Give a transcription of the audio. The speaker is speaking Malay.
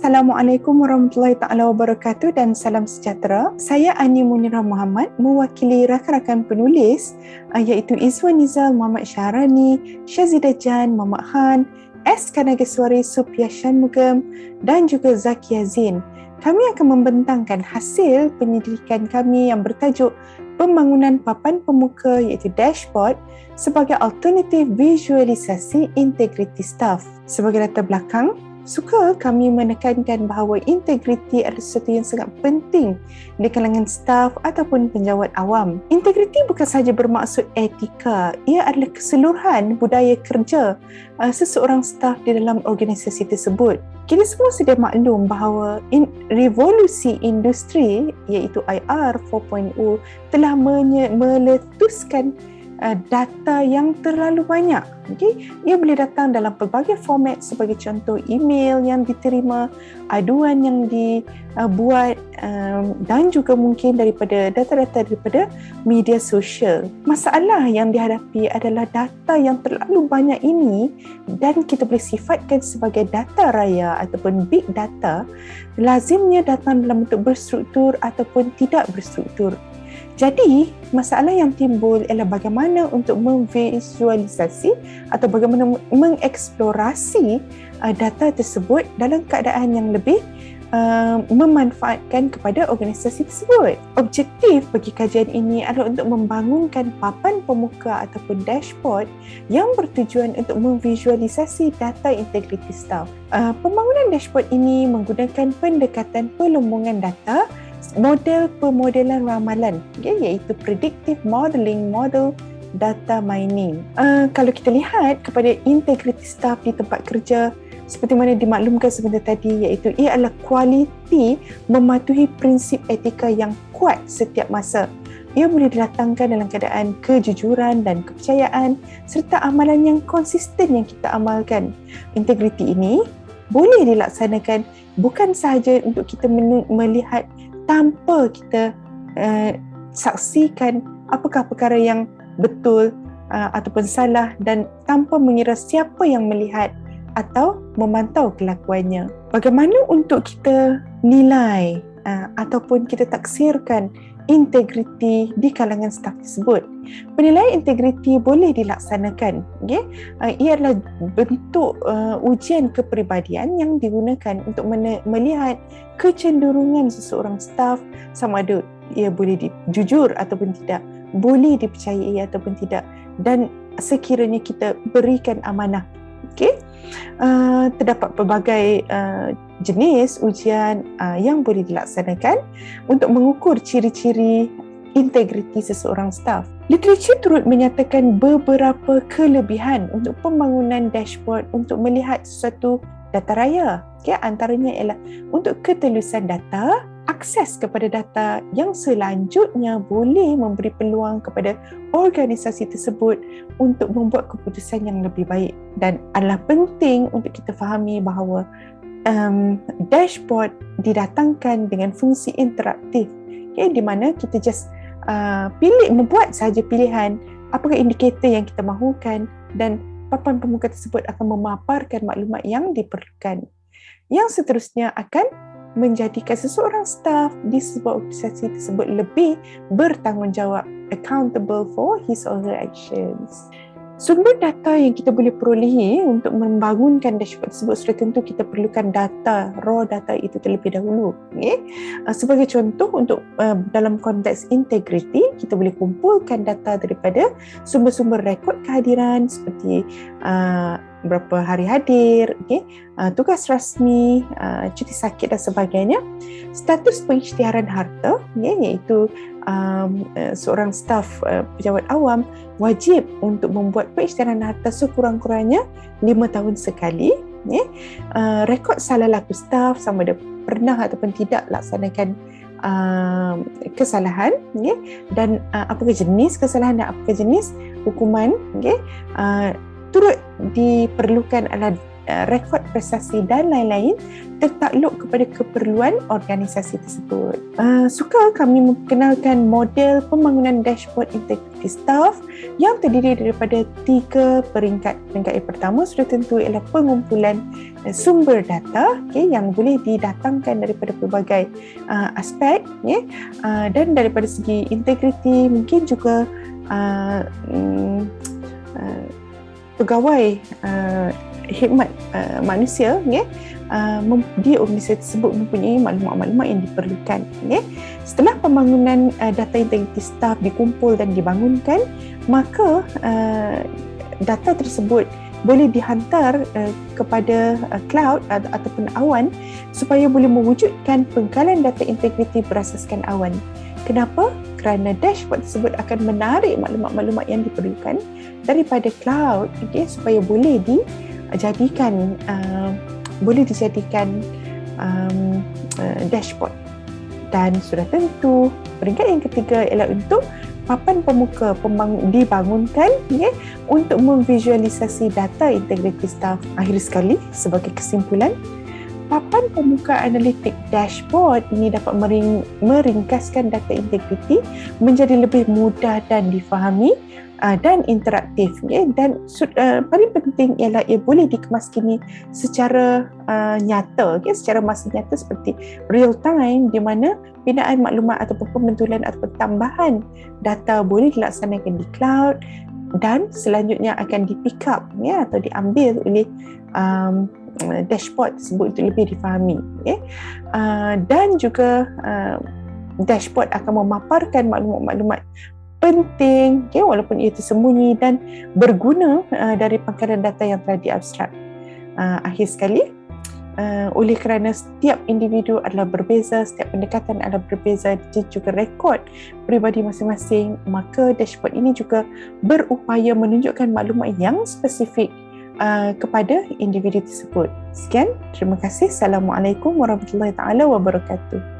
Assalamualaikum warahmatullahi taala wabarakatuh dan salam sejahtera. Saya Ani Munirah Muhammad mewakili rakan-rakan penulis iaitu Izwan Nizal, Muhammad Syahrani, Syazidah Jan, Muhammad Han, S. Kanageswari, Supiya Shanmugam dan juga Zakia Zain. Kami akan membentangkan hasil penyelidikan kami yang bertajuk Pembangunan Papan Pemuka iaitu dashboard sebagai alternatif visualisasi integriti staf. Sebagai latar belakang, suka kami menekankan bahawa integriti adalah sesuatu yang sangat penting di kalangan staf ataupun penjawat awam. Integriti bukan sahaja bermaksud etika, ia adalah keseluruhan budaya kerja seseorang staf di dalam organisasi tersebut. Kita semua sudah maklum bahawa revolusi industri iaitu IR 4.0 telah meletuskan data yang terlalu banyak. Okay? Ia boleh datang dalam pelbagai format sebagai contoh email yang diterima, aduan yang dibuat dan juga mungkin daripada data-data daripada media sosial. Masalah yang dihadapi adalah data yang terlalu banyak ini dan kita boleh sifatkan sebagai data raya ataupun big data lazimnya datang dalam bentuk berstruktur ataupun tidak berstruktur. Jadi, masalah yang timbul ialah bagaimana untuk memvisualisasi atau bagaimana mengeksplorasi data tersebut dalam keadaan yang lebih memanfaatkan kepada organisasi tersebut. Objektif bagi kajian ini adalah untuk membangunkan papan pemuka ataupun dashboard yang bertujuan untuk memvisualisasi data integriti staf. Pembangunan dashboard ini menggunakan pendekatan pelumbungan data model pemodelan ramalan, iaitu predictive modeling model data mining. Kalau kita lihat kepada integriti staf di tempat kerja, seperti mana dimaklumkan sebentar tadi, iaitu ia adalah kualiti mematuhi prinsip etika yang kuat setiap masa. Ia boleh didatangkan dalam keadaan kejujuran dan kepercayaan serta amalan yang konsisten yang kita amalkan. Integriti ini boleh dilaksanakan bukan sahaja untuk kita melihat tanpa kita saksikan apakah perkara yang betul ataupun salah dan tanpa mengira siapa yang melihat atau memantau kelakuannya. Bagaimana untuk kita nilai ataupun kita taksirkan integriti di kalangan staf tersebut? Penilaian integriti boleh dilaksanakan. Ia adalah bentuk ujian kepribadian yang digunakan untuk melihat kecenderungan seseorang staf sama ada ia boleh jujur ataupun tidak, boleh dipercayai ataupun tidak, dan sekiranya kita berikan amanah. Terdapat pelbagai jenis ujian yang boleh dilaksanakan untuk mengukur ciri-ciri integriti seseorang staf. Literatur turut menyatakan beberapa kelebihan untuk pembangunan dashboard untuk melihat sesuatu data raya. Antaranya ialah untuk ketelusan data, akses kepada data yang selanjutnya boleh memberi peluang kepada organisasi tersebut untuk membuat keputusan yang lebih baik. Dan adalah penting untuk kita fahami bahawa dashboard didatangkan dengan fungsi interaktif, di mana kita just membuat sahaja pilihan apakah indikator yang kita mahukan dan papan pemuka tersebut akan memaparkan maklumat yang diperlukan. Yang seterusnya akan menjadikan seseorang staf di sebuah organisasi tersebut lebih bertanggungjawab, accountable for his or her actions. Sumber data yang kita boleh perolehi untuk membangunkan dashboard tersebut sudah tentu kita perlukan data, raw data itu terlebih dahulu. Sebagai contoh, untuk dalam konteks integriti, kita boleh kumpulkan data daripada sumber-sumber rekod kehadiran seperti berapa hari hadir, tugas rasmi, cuti sakit dan sebagainya. Status pengisytiharan harta, iaitu seorang staf pejabat awam wajib untuk membuat pengisytiharan harta sekurang-kurangnya 5 tahun sekali. Rekod salah laku staf, sama ada pernah ataupun tidak laksanakan kesalahan, dan apakah jenis kesalahan dan apakah jenis hukuman, turut diperlukan adalah rekod prestasi dan lain-lain tertakluk kepada keperluan organisasi tersebut. Suka kami memperkenalkan model pembangunan dashboard integriti staff yang terdiri daripada 3 peringkat. Peringkat yang pertama sudah tentu ialah pengumpulan sumber data yang boleh didatangkan daripada pelbagai aspek, dan daripada segi integriti mungkin juga pegawai khidmat manusia di organisasi tersebut mempunyai maklumat-maklumat yang diperlukan. Setelah pembangunan data integriti staff dikumpul dan dibangunkan, maka data tersebut boleh dihantar kepada cloud ataupun awan supaya boleh mewujudkan pengkalan data integriti berasaskan awan. Kenapa? Kerana dashboard tersebut akan menarik maklumat-maklumat yang diperlukan daripada cloud, supaya boleh dijadikan dashboard. Dan sudah tentu peringkat yang ketiga ialah untuk papan pemuka dibangunkan untuk memvisualisasi data integriti staff. Akhir sekali, sebagai kesimpulan, papan pemuka analitik dashboard ini dapat meringkaskan data integriti menjadi lebih mudah dan difahami dan interaktif. Dan paling penting ialah ia boleh dikemaskini secara nyata, secara masa nyata seperti real time, di mana pindahan maklumat ataupun pembentulan ataupun tambahan data boleh dilaksanakan di cloud dan selanjutnya akan di-pick up atau diambil oleh dashboard tersebut untuk lebih difahami. Dan juga dashboard akan memaparkan maklumat-maklumat penting, walaupun ia tersembunyi dan berguna dari pangkalan data yang telah diabstrak. Akhir sekali, oleh kerana setiap individu adalah berbeza, setiap pendekatan adalah berbeza dan juga rekod peribadi masing-masing, maka dashboard ini juga berupaya menunjukkan maklumat yang spesifik kepada individu tersebut. Sekian, terima kasih. Assalamualaikum warahmatullahi taala wabarakatuh.